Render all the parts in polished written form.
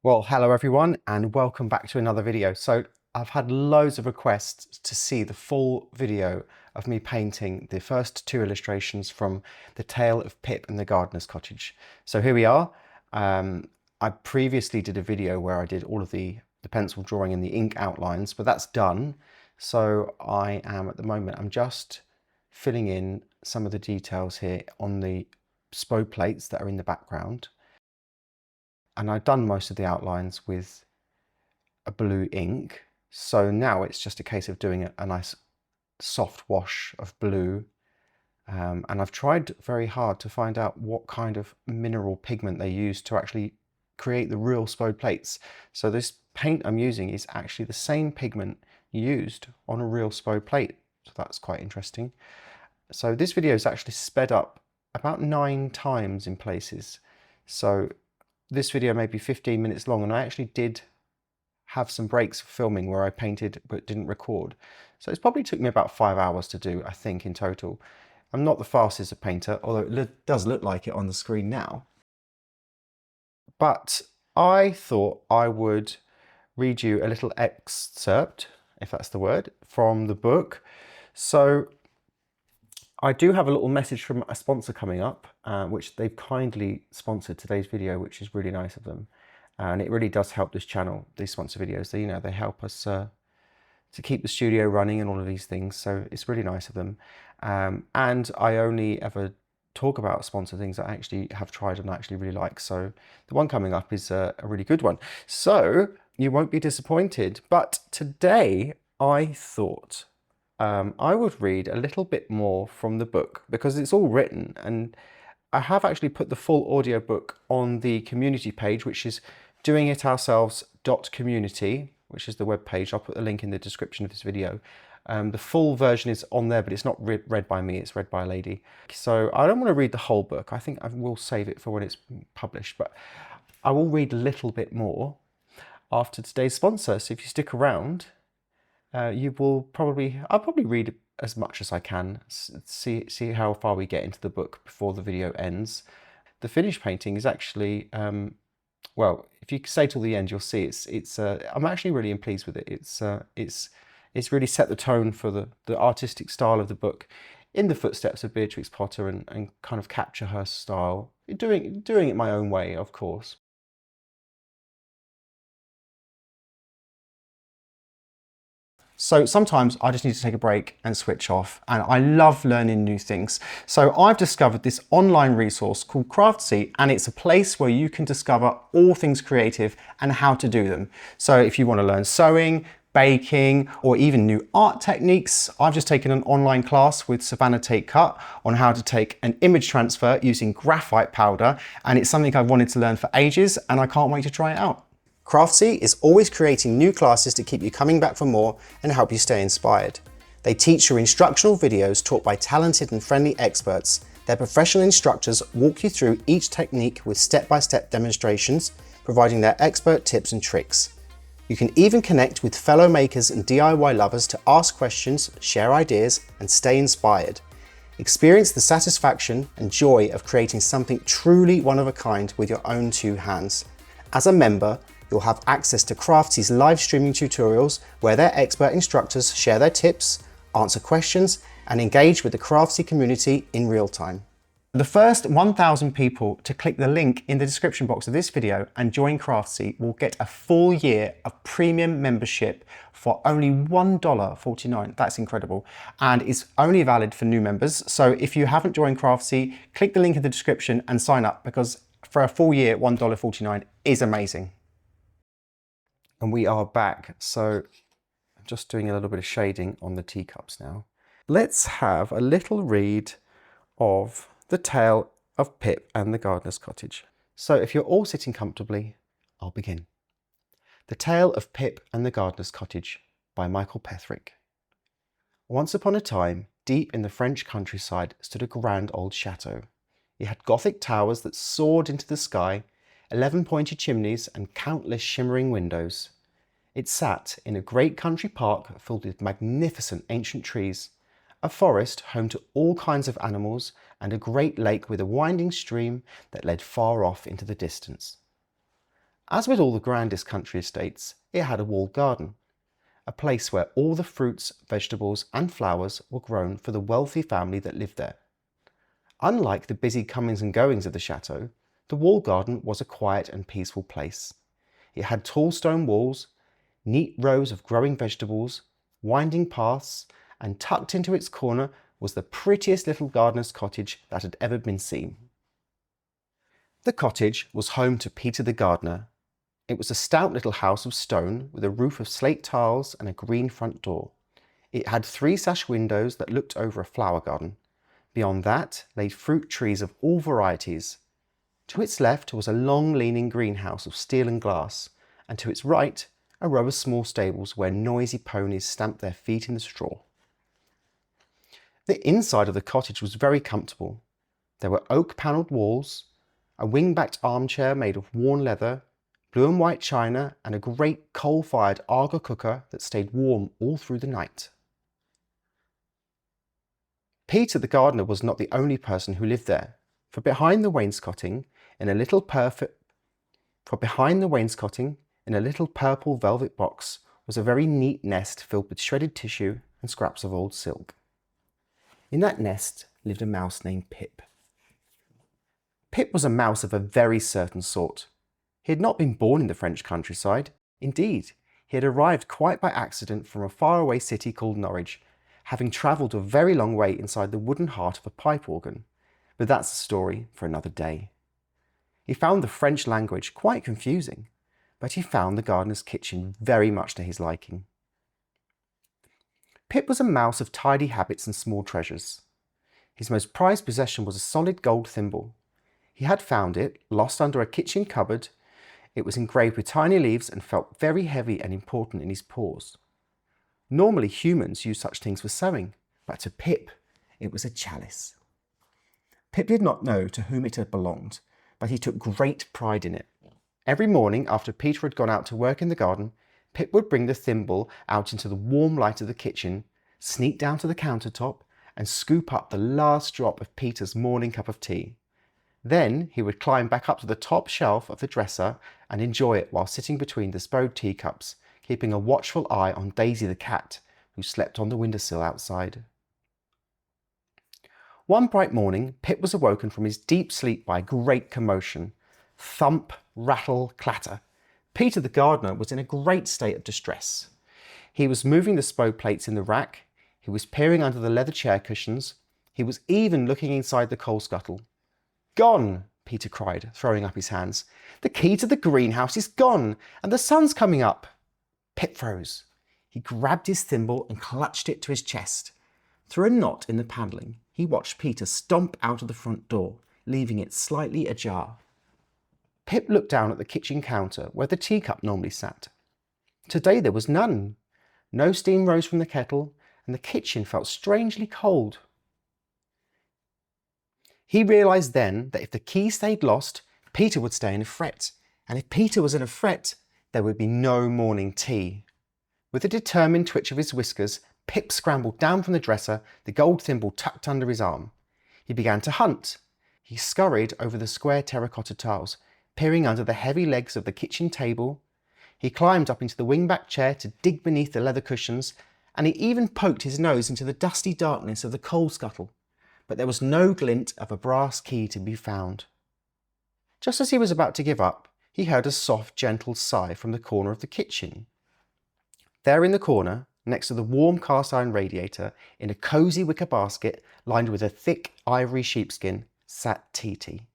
Well, hello everyone and welcome back to another video. So I've had loads of requests to see the full video of me painting the first two illustrations from the Tale of Pip and the Gardener's Cottage. So here we are. I previously did a video where I did all of the pencil drawing and the ink outlines, but that's done. So I am at the moment, I'm just filling in some of the details here on the SPO plates that are in the background. And I've done most of the outlines with a blue ink. So now it's just a case of doing a nice soft wash of blue. And I've tried very hard to find out what kind of mineral pigment they use to actually create the real SPO plates. So this paint I'm using is actually the same pigment used on a real SPO plate. So that's quite interesting. So this video is actually sped up about 9 times in places. So this video may be 15 minutes long, and I actually did have some breaks for filming where I painted but didn't record. So it's probably took me about 5 hours to do, I think, in total. I'm not the fastest a painter, although it does look like it on the screen now. But I thought I would read you a little excerpt, if that's the word, from the book. So I do have a little message from a sponsor coming up, which they've kindly sponsored today's video, which is really nice of them. And it really does help this channel, these sponsor videos. They help us to keep the studio running and all of these things. So it's really nice of them. And I only ever talk about sponsor things I actually have tried and I actually really like. So the one coming up is a really good one. So you won't be disappointed. But today I thought I would read a little bit more from the book because it's all written, and I have actually put the full audiobook on the community page, which is doingitourselves.community, which is the web page. I'll put the link in the description of this video. The full version is on there, but it's not read by me, it's read by a lady. So I don't want to read the whole book. I think I will save it for when it's published, but I will read a little bit more after today's sponsor. So if you stick around, I'll probably read as much as I can, see how far we get into the book before the video ends. The finished painting is actually, well, if you stay till the end, you'll see I'm actually really pleased with it. It's really set the tone for the artistic style of the book, in the footsteps of Beatrix Potter, and kind of capture her style, doing it my own way, of course. So sometimes I just need to take a break and switch off, and I love learning new things. So I've discovered this online resource called Craftsy, and it's a place where you can discover all things creative and how to do them. So if you want to learn sewing, baking, or even new art techniques, I've just taken an online class with Savannah Tate Cut on how to take an image transfer using graphite powder, and it's something I've wanted to learn for ages, and I can't wait to try it out. Craftsy is always creating new classes to keep you coming back for more and help you stay inspired. They teach you instructional videos taught by talented and friendly experts. Their professional instructors walk you through each technique with step-by-step demonstrations, providing their expert tips and tricks. You can even connect with fellow makers and DIY lovers to ask questions, share ideas, and stay inspired. Experience the satisfaction and joy of creating something truly one of a kind with your own two hands. As a member, you'll have access to Craftsy's live streaming tutorials where their expert instructors share their tips, answer questions, and engage with the Craftsy community in real time. The first 1,000 people to click the link in the description box of this video and join Craftsy will get a full year of premium membership for only $1.49. That's incredible. And it's only valid for new members. So if you haven't joined Craftsy, click the link in the description and sign up, because for a full year, $1.49 is amazing. And we are back. So I'm just doing a little bit of shading on the teacups now. Let's have a little read of The Tale of Pip and the Gardener's Cottage. So if you're all sitting comfortably, I'll begin. The Tale of Pip and the Gardener's Cottage by Michael Petherick. Once upon a time, deep in the French countryside stood a grand old chateau. It had Gothic towers that soared into the sky, 11 pointed chimneys and countless shimmering windows. It sat in a great country park filled with magnificent ancient trees, a forest home to all kinds of animals, and a great lake with a winding stream that led far off into the distance. As with all the grandest country estates, it had a walled garden, a place where all the fruits, vegetables and flowers were grown for the wealthy family that lived there. Unlike the busy comings and goings of the chateau, the walled garden was a quiet and peaceful place. It had tall stone walls, neat rows of growing vegetables, winding paths, and tucked into its corner was the prettiest little gardener's cottage that had ever been seen. The cottage was home to Peter the gardener. It was a stout little house of stone with a roof of slate tiles and a green front door. It had 3 sash windows that looked over a flower garden. Beyond that lay fruit trees of all varieties. To its left was a long leaning greenhouse of steel and glass, and to its right a row of small stables where noisy ponies stamped their feet in the straw. The inside of the cottage was very comfortable. There were oak-panelled walls, a wing-backed armchair made of worn leather, blue and white china, and a great coal-fired Arga cooker that stayed warm all through the night. Peter the gardener was not the only person who lived there, for behind the wainscoting, in a little purple velvet box, was a very neat nest filled with shredded tissue and scraps of old silk. In that nest lived a mouse named Pip. Pip was a mouse of a very certain sort. He had not been born in the French countryside. Indeed, he had arrived quite by accident from a faraway city called Norwich, having travelled a very long way inside the wooden heart of a pipe organ. But that's a story for another day. He found the French language quite confusing, but he found the gardener's kitchen very much to his liking. Pip was a mouse of tidy habits and small treasures. His most prized possession was a solid gold thimble. He had found it, lost under a kitchen cupboard. It was engraved with tiny leaves and felt very heavy and important in his paws. Normally humans use such things for sewing, but to Pip it was a chalice. Pip did not know to whom it had belonged, but he took great pride in it. Every morning after Peter had gone out to work in the garden, Pip would bring the thimble out into the warm light of the kitchen, sneak down to the countertop and scoop up the last drop of Peter's morning cup of tea. Then he would climb back up to the top shelf of the dresser and enjoy it while sitting between the stowed teacups, keeping a watchful eye on Daisy the cat, who slept on the windowsill outside. One bright morning, Pip was awoken from his deep sleep by a great commotion. Thump, rattle, clatter. Peter the gardener was in a great state of distress. He was moving the spode plates in the rack. He was peering under the leather chair cushions. He was even looking inside the coal scuttle. "Gone!" Peter cried, throwing up his hands. "The key to the greenhouse is gone, and the sun's coming up." Pip froze. He grabbed his thimble and clutched it to his chest. Through a knot in the panelling, he watched Peter stomp out of the front door, leaving it slightly ajar. Pip looked down at the kitchen counter where the teacup normally sat. Today there was none. No steam rose from the kettle, and the kitchen felt strangely cold. He realised then that if the key stayed lost, Peter would stay in a fret, and if Peter was in a fret, there would be no morning tea. With a determined twitch of his whiskers, Pip scrambled down from the dresser, the gold thimble tucked under his arm. He began to hunt. He scurried over the square terracotta tiles, peering under the heavy legs of the kitchen table. He climbed up into the wing-back chair to dig beneath the leather cushions, and he even poked his nose into the dusty darkness of the coal scuttle. But there was no glint of a brass key to be found. Just as he was about to give up, he heard a soft, gentle sigh from the corner of the kitchen. There in the corner, next to the warm cast-iron radiator, in a cosy wicker basket lined with a thick ivory sheepskin, sat Titi.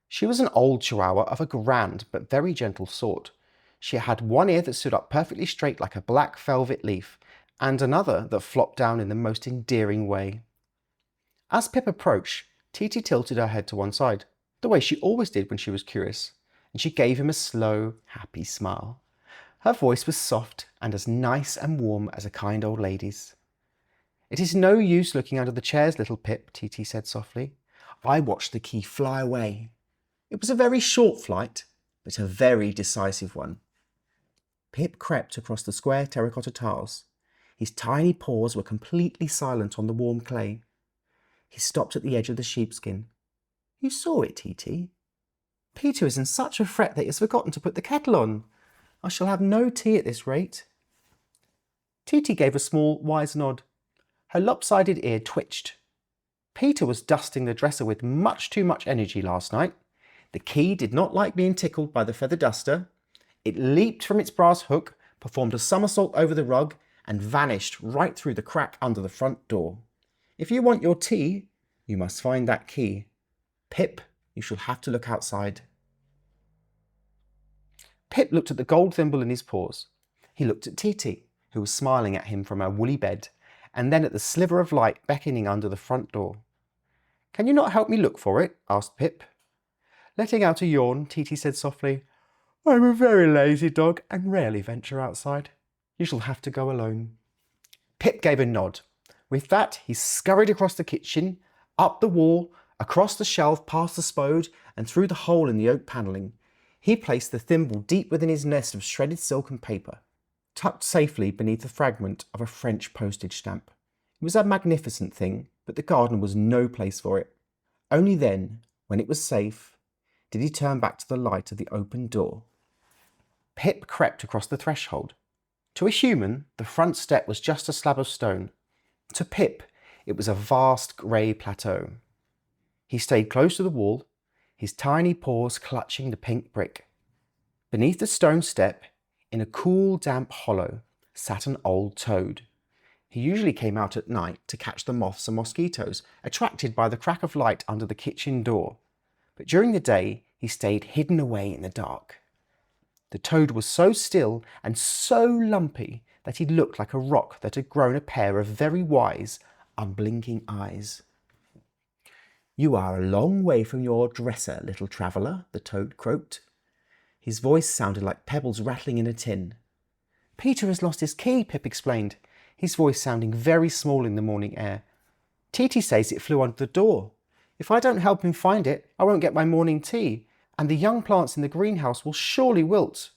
She was an old chihuahua of a grand but very gentle sort. She had one ear that stood up perfectly straight like a black velvet leaf, and another that flopped down in the most endearing way. As Pip approached, Titi tilted her head to one side, the way she always did when she was curious, and she gave him a slow, happy smile. Her voice was soft and as nice and warm as a kind old lady's. "It is no use looking under the chairs, little Pip," Titi said softly. "I watched the key fly away. It was a very short flight, but a very decisive one." Pip crept across the square terracotta tiles. His tiny paws were completely silent on the warm clay. He stopped at the edge of the sheepskin. "You saw it, Titi?" Peter is in such a fret that he has forgotten to put the kettle on. I shall have no tea at this rate. Titi gave a small, wise nod. Her lopsided ear twitched. Peter was dusting the dresser with much too much energy last night. The key did not like being tickled by the feather duster. It leaped from its brass hook, performed a somersault over the rug, and vanished right through the crack under the front door. If you want your tea, you must find that key. Pip, you shall have to look outside. Pip looked at the gold thimble in his paws. He looked at Titi, who was smiling at him from her woolly bed, and then at the sliver of light beckoning under the front door. Can you not help me look for it? Asked Pip. Letting out a yawn, Titi said softly, I'm a very lazy dog and rarely venture outside. You shall have to go alone. Pip gave a nod. With that, he scurried across the kitchen, up the wall, across the shelf, past the spode, and through the hole in the oak panelling. He placed the thimble deep within his nest of shredded silk and paper, tucked safely beneath the fragment of a French postage stamp. It was a magnificent thing, but the garden was no place for it. Only then, when it was safe, did he turn back to the light of the open door. Pip crept across the threshold. To a human, the front step was just a slab of stone. To Pip, it was a vast grey plateau. He stayed close to the wall, his tiny paws clutching the pink brick. Beneath the stone step, in a cool, damp hollow, sat an old toad. He usually came out at night to catch the moths and mosquitoes, attracted by the crack of light under the kitchen door. But during the day, he stayed hidden away in the dark. The toad was so still and so lumpy that he looked like a rock that had grown a pair of very wise, unblinking eyes. You are a long way from your dresser, little traveller, the toad croaked. His voice sounded like pebbles rattling in a tin. Peter has lost his key, Pip explained, his voice sounding very small in the morning air. Titi says it flew under the door. If I don't help him find it, I won't get my morning tea, and the young plants in the greenhouse will surely wilt.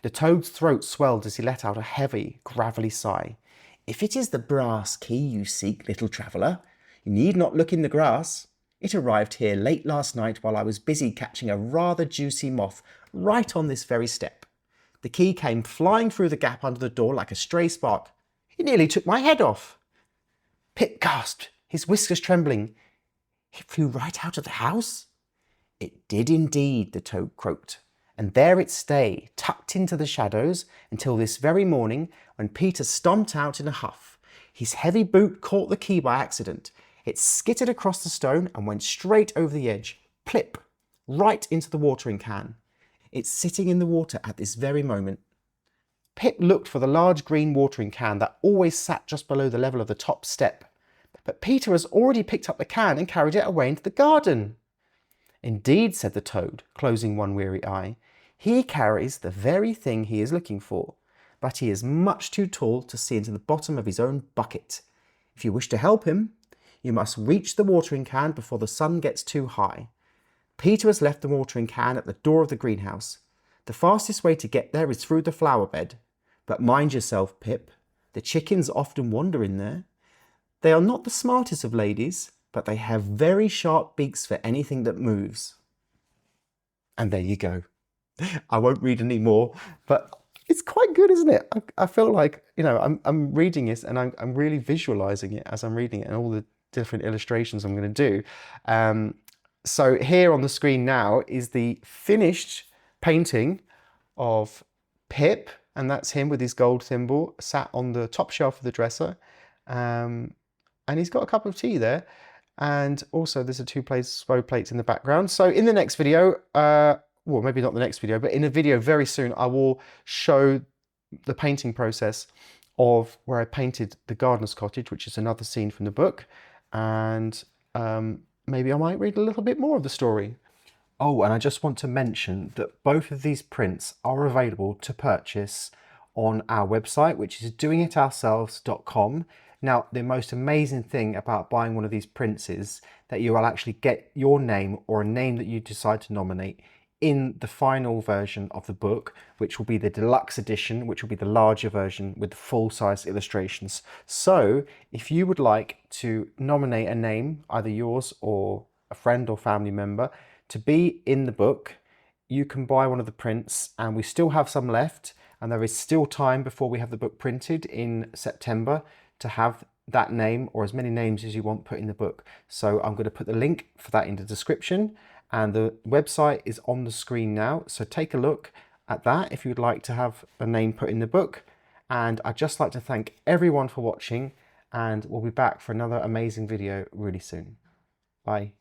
The toad's throat swelled as he let out a heavy, gravelly sigh. If it is the brass key you seek, little traveller, you need not look in the grass. It arrived here late last night while I was busy catching a rather juicy moth right on this very step. The key came flying through the gap under the door like a stray spark. It nearly took my head off. Pip gasped, his whiskers trembling. It flew right out of the house? It did indeed, the toad croaked, and there it stayed, tucked into the shadows, until this very morning when Peter stomped out in a huff. His heavy boot caught the key by accident. It skittered across the stone and went straight over the edge, plip, right into the watering can. It's sitting in the water at this very moment. Pip looked for the large green watering can that always sat just below the level of the top step. But Peter has already picked up the can and carried it away into the garden. Indeed, said the toad, closing one weary eye, he carries the very thing he is looking for, but he is much too tall to see into the bottom of his own bucket. If you wish to help him, you must reach the watering can before the sun gets too high. Peter has left the watering can at the door of the greenhouse. The fastest way to get there is through the flower bed. But mind yourself, Pip, the chickens often wander in there. They are not the smartest of ladies, but they have very sharp beaks for anything that moves. And there you go. I won't read any more, but it's quite good, isn't it? I feel like, I'm reading this and I'm really visualizing it as I'm reading it and all the different illustrations I'm going to do. So here on the screen now is the finished painting of Pip, and that's him with his gold thimble sat on the top shelf of the dresser. And he's got a cup of tea there. And also there's a two spode plates in the background. So in the next video, well, maybe not the next video, but in a video very soon, I will show the painting process of where I painted the Gardeners Cottage, which is another scene from the book. And maybe I might read a little bit more of the story. Oh, and I just want to mention that both of these prints are available to purchase on our website, which is doingitourselves.com. Now, the most amazing thing about buying one of these prints is that you will actually get your name or a name that you decide to nominate in the final version of the book, which will be the deluxe edition, which will be the larger version with full-size illustrations. So if you would like to nominate a name, either yours or a friend or family member, to be in the book, you can buy one of the prints, and we still have some left, and there is still time before we have the book printed in September to have that name or as many names as you want put in the book. So I'm going to put the link for that in the description, and the website is on the screen now. So take a look at that if you'd like to have a name put in the book. And I'd just like to thank everyone for watching, and we'll be back for another amazing video really soon. Bye.